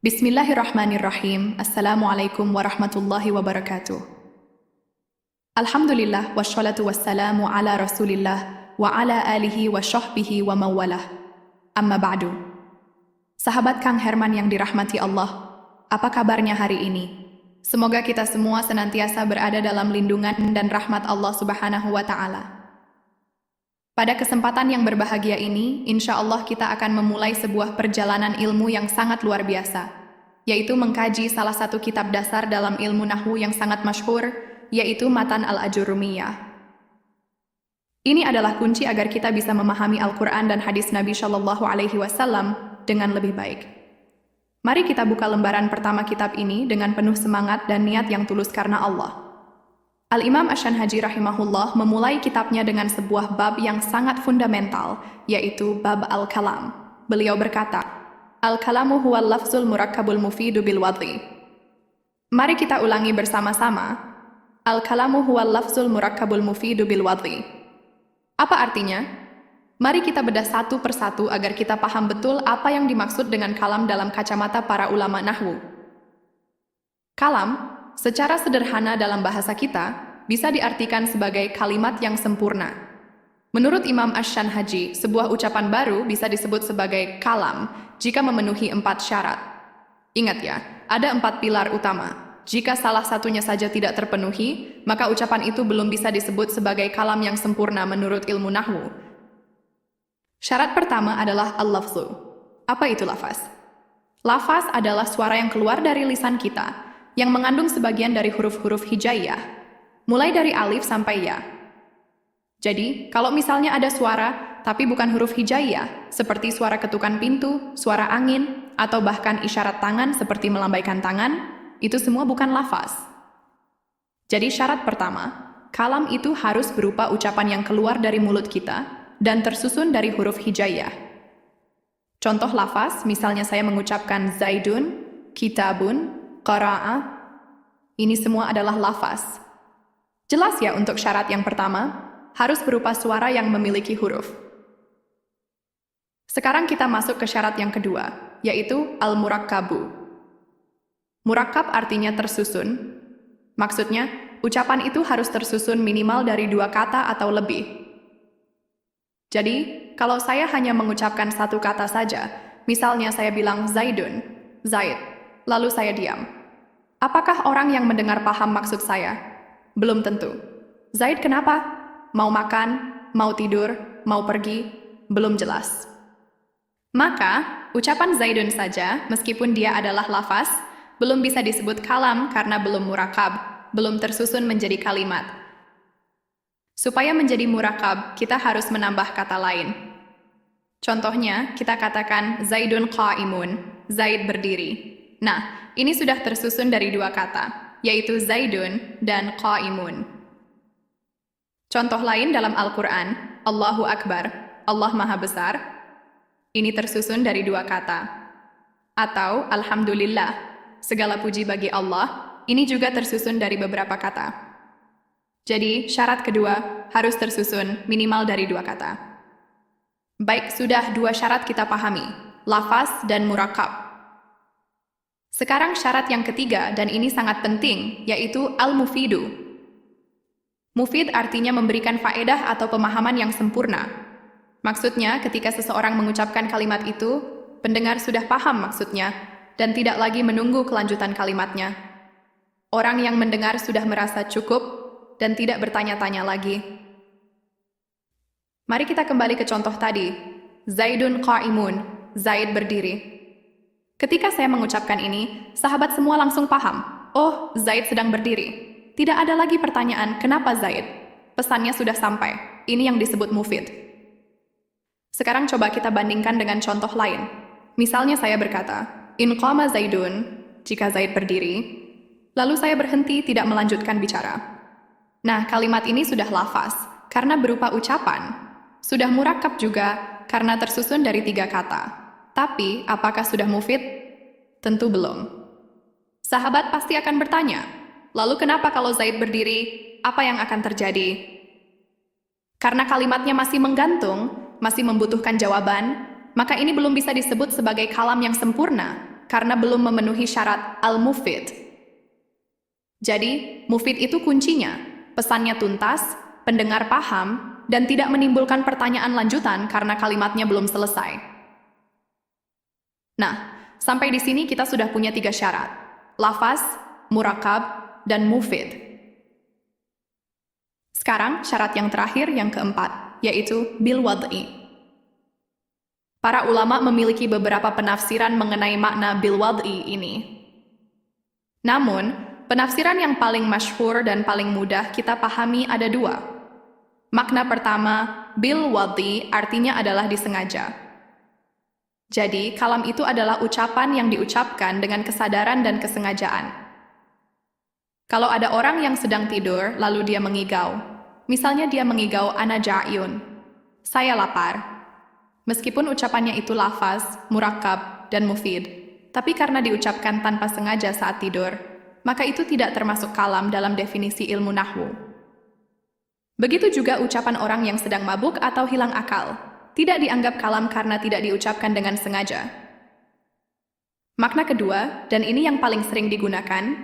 Bismillahirrahmanirrahim. Assalamualaikum warahmatullahi wabarakatuh. Alhamdulillah wassalatu wassalamu ala Rasulillah wa ala alihi wa syahbihi wa mawalah. Amma ba'du. Sahabat Kang Herman yang dirahmati Allah, apa kabarnya hari ini? Semoga kita semua senantiasa berada dalam lindungan dan rahmat Allah Subhanahu wa taala. Pada kesempatan yang berbahagia ini, insya Allah kita akan memulai sebuah perjalanan ilmu yang sangat luar biasa, yaitu mengkaji salah satu kitab dasar dalam ilmu nahwu yang sangat masyhur, yaitu Matan al-Ajurrumiyah. Ini adalah kunci agar kita bisa memahami Al-Quran dan hadis Nabi Shallallahu Alaihi Wasallam dengan lebih baik. Mari kita buka lembaran pertama kitab ini dengan penuh semangat dan niat yang tulus karena Allah. Al-Imam Asy-Syanhaji rahimahullah memulai kitabnya dengan sebuah bab yang sangat fundamental, yaitu bab al-kalam. Beliau berkata, Al-kalamu huwal lafzul murakkabul mufidu bil wadhi. Mari kita ulangi bersama-sama. Al-kalamu huwal lafzul murakkabul mufidu bil wadhi. Apa artinya? Mari kita bedah satu persatu agar kita paham betul apa yang dimaksud dengan kalam dalam kacamata para ulama nahwu. Kalam, secara sederhana dalam bahasa kita, bisa diartikan sebagai kalimat yang sempurna. Menurut Imam Asy-Syanhaji, sebuah ucapan baru bisa disebut sebagai kalam jika memenuhi 4 syarat. Ingat ya, ada 4 pilar utama. Jika salah satunya saja tidak terpenuhi, maka ucapan itu belum bisa disebut sebagai kalam yang sempurna menurut ilmu nahwu. Syarat pertama adalah al-lafzu. Apa itu lafaz? Lafaz adalah suara yang keluar dari lisan kita, yang mengandung sebagian dari huruf-huruf hijaiyah, mulai dari alif sampai ya. Jadi, kalau misalnya ada suara, tapi bukan huruf hijaiyah, seperti suara ketukan pintu, suara angin, atau bahkan isyarat tangan seperti melambaikan tangan, itu semua bukan lafaz. Jadi syarat pertama, kalam itu harus berupa ucapan yang keluar dari mulut kita, dan tersusun dari huruf hijaiyah. Contoh lafaz, misalnya saya mengucapkan Zaidun, Kitabun, Qara'ah, ini semua adalah lafaz. Jelas ya untuk syarat yang pertama, harus berupa suara yang memiliki huruf. Sekarang kita masuk ke syarat yang kedua, yaitu al-murakkabu. Murakkab artinya tersusun. Maksudnya, ucapan itu harus tersusun minimal dari 2 kata atau lebih. Jadi, kalau saya hanya mengucapkan 1 kata saja, misalnya saya bilang Zaidun, Zaid, lalu saya diam. Apakah orang yang mendengar paham maksud saya? Belum tentu. Zaid kenapa? Mau makan? Mau tidur? Mau pergi? Belum jelas. Maka, ucapan Zaidun saja, meskipun dia adalah lafaz, belum bisa disebut kalam karena belum murakkab, belum tersusun menjadi kalimat. Supaya menjadi murakkab, kita harus menambah kata lain. Contohnya, kita katakan Zaidun qa'imun, Zaid berdiri. Nah, ini sudah tersusun dari 2 kata, yaitu Zaidun dan qa'imun. Contoh lain dalam Al-Quran, Allahu Akbar, Allah Maha Besar, ini tersusun dari 2 kata. Atau Alhamdulillah, segala puji bagi Allah, ini juga tersusun dari beberapa kata. Jadi, syarat kedua harus tersusun minimal dari 2 kata. Baik, sudah 2 syarat kita pahami, lafaz dan murakkab. Sekarang syarat yang ketiga, dan ini sangat penting, yaitu al-mufidu. Mufid artinya memberikan faedah atau pemahaman yang sempurna. Maksudnya, ketika seseorang mengucapkan kalimat itu, pendengar sudah paham maksudnya, dan tidak lagi menunggu kelanjutan kalimatnya. Orang yang mendengar sudah merasa cukup, dan tidak bertanya-tanya lagi. Mari kita kembali ke contoh tadi. Zaidun qa'imun, Zaid berdiri. Ketika saya mengucapkan ini, sahabat semua langsung paham. Oh, Zaid sedang berdiri. Tidak ada lagi pertanyaan, kenapa Zaid? Pesannya sudah sampai. Ini yang disebut mufid. Sekarang coba kita bandingkan dengan contoh lain. Misalnya saya berkata, In qama Zaidun, jika Zaid berdiri, lalu saya berhenti tidak melanjutkan bicara. Nah, kalimat ini sudah lafaz, karena berupa ucapan. Sudah murakkab juga, karena tersusun dari 3 kata. Tapi, apakah sudah mufid? Tentu belum. Sahabat pasti akan bertanya, lalu kenapa kalau Zaid berdiri, apa yang akan terjadi? Karena kalimatnya masih menggantung, masih membutuhkan jawaban, maka ini belum bisa disebut sebagai kalam yang sempurna, karena belum memenuhi syarat al-mufid. Jadi, mufid itu kuncinya. Pesannya tuntas, pendengar paham, dan tidak menimbulkan pertanyaan lanjutan karena kalimatnya belum selesai. Nah, sampai di sini kita sudah punya 3 syarat. Lafaz, murakab, dan mufid. Sekarang syarat yang terakhir yang keempat, yaitu bil wad'i. Para ulama memiliki beberapa penafsiran mengenai makna bil wad'i ini. Namun, penafsiran yang paling masyhur dan paling mudah kita pahami ada 2. Makna pertama, bil wad'i artinya adalah disengaja. Jadi, kalam itu adalah ucapan yang diucapkan dengan kesadaran dan kesengajaan. Kalau ada orang yang sedang tidur, lalu dia mengigau. Misalnya dia mengigau, ana ja'yun, saya lapar. Meskipun ucapannya itu lafaz, murakab, dan mufid, tapi karena diucapkan tanpa sengaja saat tidur, maka itu tidak termasuk kalam dalam definisi ilmu nahwu. Begitu juga ucapan orang yang sedang mabuk atau hilang akal, tidak dianggap kalam karena tidak diucapkan dengan sengaja. Makna kedua, dan ini yang paling sering digunakan,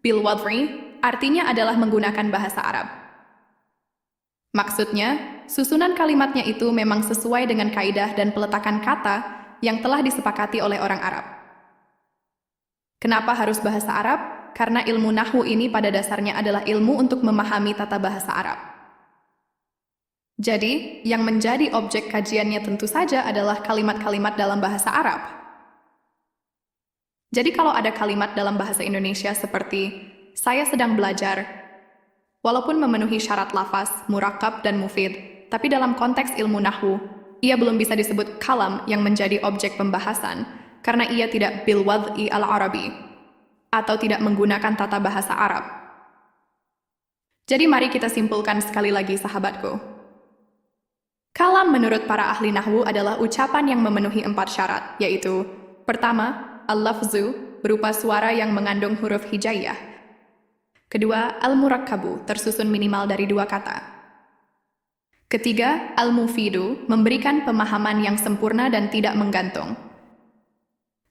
bil wad'i artinya adalah menggunakan bahasa Arab. Maksudnya, susunan kalimatnya itu memang sesuai dengan kaidah dan peletakan kata yang telah disepakati oleh orang Arab. Kenapa harus bahasa Arab? Karena ilmu nahwu ini pada dasarnya adalah ilmu untuk memahami tata bahasa Arab. Jadi, yang menjadi objek kajiannya tentu saja adalah kalimat-kalimat dalam bahasa Arab. Jadi kalau ada kalimat dalam bahasa Indonesia seperti saya sedang belajar, walaupun memenuhi syarat lafaz, murakab, dan mufid, tapi dalam konteks ilmu nahwu, ia belum bisa disebut kalam yang menjadi objek pembahasan karena ia tidak bil wad'i al-arabi atau tidak menggunakan tata bahasa Arab. Jadi mari kita simpulkan sekali lagi sahabatku. Kalam menurut para ahli nahwu adalah ucapan yang memenuhi 4 syarat, yaitu pertama, al-lafzu berupa suara yang mengandung huruf hijaiyah. Kedua, al-murakkabu, tersusun minimal dari 2 kata. Ketiga, al-mufidu, memberikan pemahaman yang sempurna dan tidak menggantung.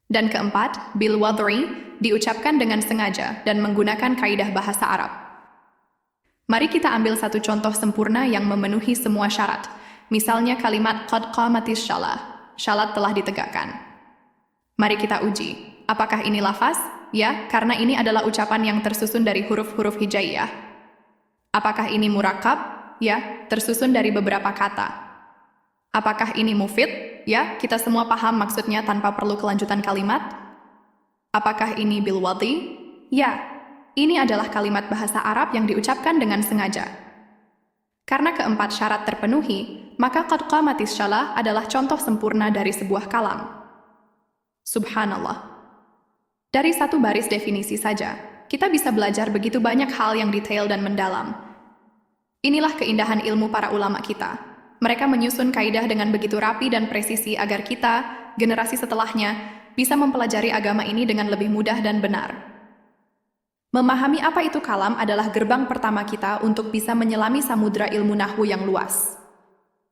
Dan keempat, bil wad'i, diucapkan dengan sengaja dan menggunakan kaidah bahasa Arab. Mari kita ambil satu contoh sempurna yang memenuhi semua syarat. Misalnya kalimat qad qamatis shalah, syalat telah ditegakkan. Mari kita uji, apakah ini lafaz? Ya, karena ini adalah ucapan yang tersusun dari huruf-huruf hijaiyah. Apakah ini murakab? Ya, tersusun dari beberapa kata. Apakah ini mufid? Ya, kita semua paham maksudnya tanpa perlu kelanjutan kalimat. Apakah ini bil wad'i? Ya, ini adalah kalimat bahasa Arab yang diucapkan dengan sengaja. Karena keempat syarat terpenuhi, maka qad qamatis shalah adalah contoh sempurna dari sebuah kalam. Subhanallah. Dari satu baris definisi saja, kita bisa belajar begitu banyak hal yang detail dan mendalam. Inilah keindahan ilmu para ulama kita. Mereka menyusun kaidah dengan begitu rapi dan presisi agar kita, generasi setelahnya, bisa mempelajari agama ini dengan lebih mudah dan benar. Memahami apa itu kalam adalah gerbang pertama kita untuk bisa menyelami samudra ilmu nahwu yang luas.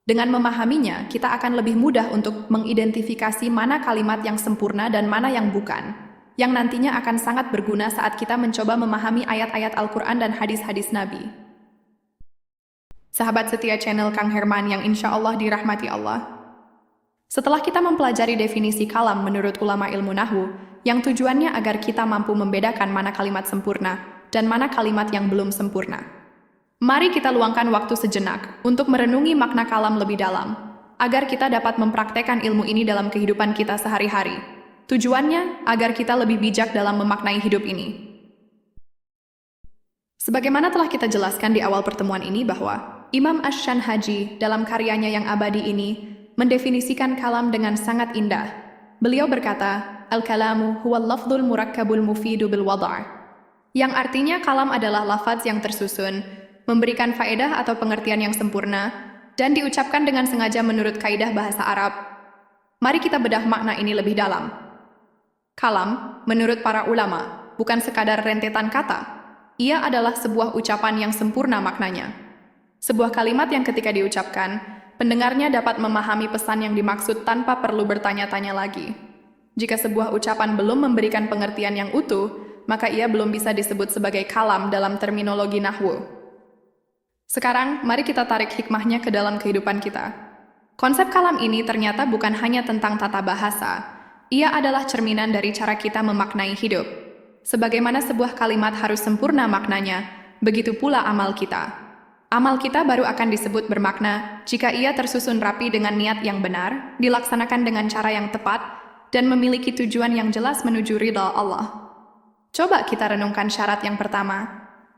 Dengan memahaminya, kita akan lebih mudah untuk mengidentifikasi mana kalimat yang sempurna dan mana yang bukan, yang nantinya akan sangat berguna saat kita mencoba memahami ayat-ayat Al-Quran dan hadis-hadis Nabi. Sahabat setia channel Kang Herman yang insya Allah dirahmati Allah. Setelah kita mempelajari definisi kalam menurut ulama ilmu nahwu, yang tujuannya agar kita mampu membedakan mana kalimat sempurna dan mana kalimat yang belum sempurna. Mari kita luangkan waktu sejenak untuk merenungi makna kalam lebih dalam, agar kita dapat mempraktekkan ilmu ini dalam kehidupan kita sehari-hari. Tujuannya agar kita lebih bijak dalam memaknai hidup ini. Sebagaimana telah kita jelaskan di awal pertemuan ini bahwa Imam Ash-Shanhaji dalam karyanya yang abadi ini mendefinisikan kalam dengan sangat indah. Beliau berkata, Al-kalamu huwal lafdhul murakkabul mufidu bil wada', yang artinya kalam adalah lafaz yang tersusun, memberikan faedah atau pengertian yang sempurna, dan diucapkan dengan sengaja menurut kaidah bahasa Arab. Mari kita bedah makna ini lebih dalam. Kalam, menurut para ulama, bukan sekadar rentetan kata. Ia adalah sebuah ucapan yang sempurna maknanya. Sebuah kalimat yang ketika diucapkan, pendengarnya dapat memahami pesan yang dimaksud tanpa perlu bertanya-tanya lagi. Jika sebuah ucapan belum memberikan pengertian yang utuh, maka ia belum bisa disebut sebagai kalam dalam terminologi nahwu. Sekarang, mari kita tarik hikmahnya ke dalam kehidupan kita. Konsep kalam ini ternyata bukan hanya tentang tata bahasa. Ia adalah cerminan dari cara kita memaknai hidup. Sebagaimana sebuah kalimat harus sempurna maknanya, begitu pula amal kita. Amal kita baru akan disebut bermakna jika ia tersusun rapi dengan niat yang benar, dilaksanakan dengan cara yang tepat, dan memiliki tujuan yang jelas menuju ridha Allah. Coba kita renungkan syarat yang pertama,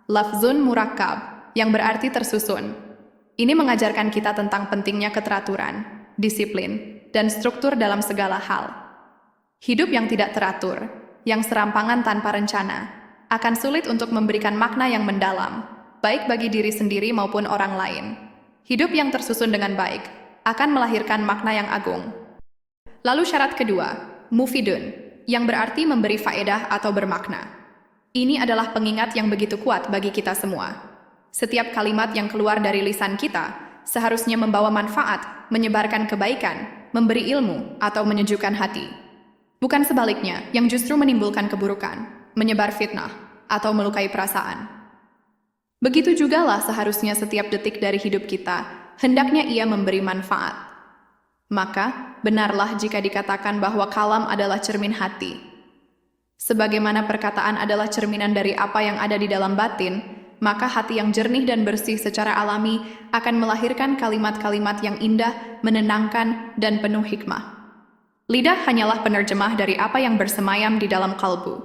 lafzun murakkab, yang berarti tersusun. Ini mengajarkan kita tentang pentingnya keteraturan, disiplin, dan struktur dalam segala hal. Hidup yang tidak teratur, yang serampangan tanpa rencana, akan sulit untuk memberikan makna yang mendalam, baik bagi diri sendiri maupun orang lain. Hidup yang tersusun dengan baik akan melahirkan makna yang agung. Lalu syarat kedua, mufidun, yang berarti memberi faedah atau bermakna. Ini adalah pengingat yang begitu kuat bagi kita semua. Setiap kalimat yang keluar dari lisan kita seharusnya membawa manfaat, menyebarkan kebaikan, memberi ilmu, atau menyejukkan hati. Bukan sebaliknya, yang justru menimbulkan keburukan, menyebar fitnah, atau melukai perasaan. Begitu jugalah seharusnya setiap detik dari hidup kita, hendaknya ia memberi manfaat. Maka, benarlah jika dikatakan bahwa kalam adalah cermin hati. Sebagaimana perkataan adalah cerminan dari apa yang ada di dalam batin, maka hati yang jernih dan bersih secara alami akan melahirkan kalimat-kalimat yang indah, menenangkan, dan penuh hikmah. Lidah hanyalah penerjemah dari apa yang bersemayam di dalam kalbu.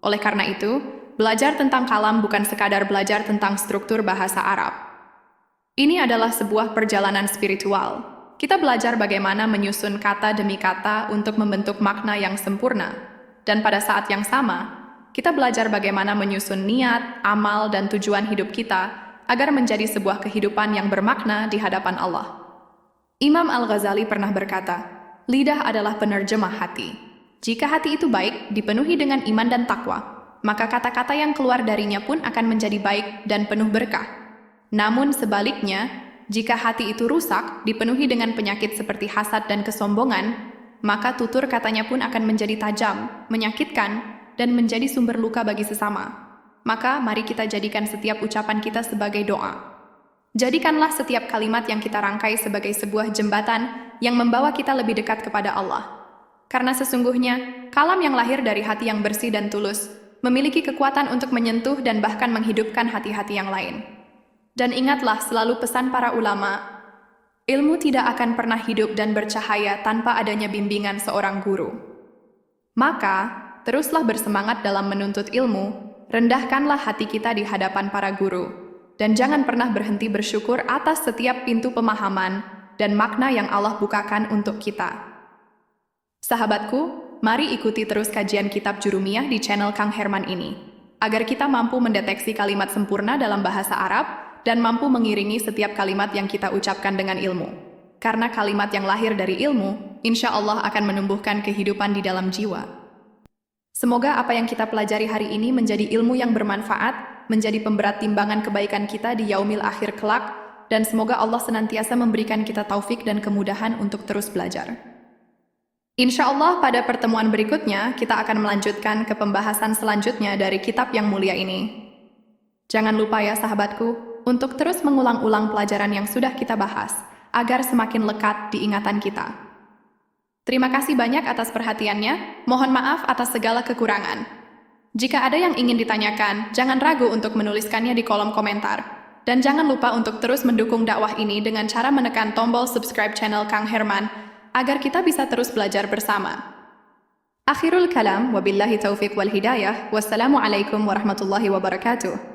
Oleh karena itu, belajar tentang kalam bukan sekadar belajar tentang struktur bahasa Arab. Ini adalah sebuah perjalanan spiritual. Kita belajar bagaimana menyusun kata demi kata untuk membentuk makna yang sempurna. Dan pada saat yang sama, kita belajar bagaimana menyusun niat, amal, dan tujuan hidup kita agar menjadi sebuah kehidupan yang bermakna di hadapan Allah. Imam Al-Ghazali pernah berkata, lidah adalah penerjemah hati. Jika hati itu baik, dipenuhi dengan iman dan takwa, maka kata-kata yang keluar darinya pun akan menjadi baik dan penuh berkah. Namun sebaliknya, jika hati itu rusak, dipenuhi dengan penyakit seperti hasad dan kesombongan, maka tutur katanya pun akan menjadi tajam, menyakitkan, dan menjadi sumber luka bagi sesama. Maka mari kita jadikan setiap ucapan kita sebagai doa. Jadikanlah setiap kalimat yang kita rangkai sebagai sebuah jembatan yang membawa kita lebih dekat kepada Allah. Karena sesungguhnya, kalam yang lahir dari hati yang bersih dan tulus memiliki kekuatan untuk menyentuh dan bahkan menghidupkan hati-hati yang lain. Dan ingatlah selalu pesan para ulama, ilmu tidak akan pernah hidup dan bercahaya tanpa adanya bimbingan seorang guru. Maka, teruslah bersemangat dalam menuntut ilmu, rendahkanlah hati kita di hadapan para guru, dan jangan pernah berhenti bersyukur atas setiap pintu pemahaman dan makna yang Allah bukakan untuk kita. Sahabatku, mari ikuti terus kajian kitab Jurumiyah di channel Kang Herman ini, agar kita mampu mendeteksi kalimat sempurna dalam bahasa Arab dan mampu mengiringi setiap kalimat yang kita ucapkan dengan ilmu. Karena kalimat yang lahir dari ilmu, insya Allah akan menumbuhkan kehidupan di dalam jiwa. Semoga apa yang kita pelajari hari ini menjadi ilmu yang bermanfaat, menjadi pemberat timbangan kebaikan kita di yaumil akhir kelak, dan semoga Allah senantiasa memberikan kita taufik dan kemudahan untuk terus belajar. Insya Allah pada pertemuan berikutnya kita akan melanjutkan ke pembahasan selanjutnya dari kitab yang mulia ini. Jangan lupa ya sahabatku, untuk terus mengulang-ulang pelajaran yang sudah kita bahas, agar semakin lekat di ingatan kita. Terima kasih banyak atas perhatiannya, mohon maaf atas segala kekurangan. Jika ada yang ingin ditanyakan, jangan ragu untuk menuliskannya di kolom komentar. Dan jangan lupa untuk terus mendukung dakwah ini dengan cara menekan tombol subscribe channel Kang Herman, agar kita bisa terus belajar bersama. Akhirul kalam, wabillahi taufiq wal hidayah, wassalamualaikum warahmatullahi wabarakatuh.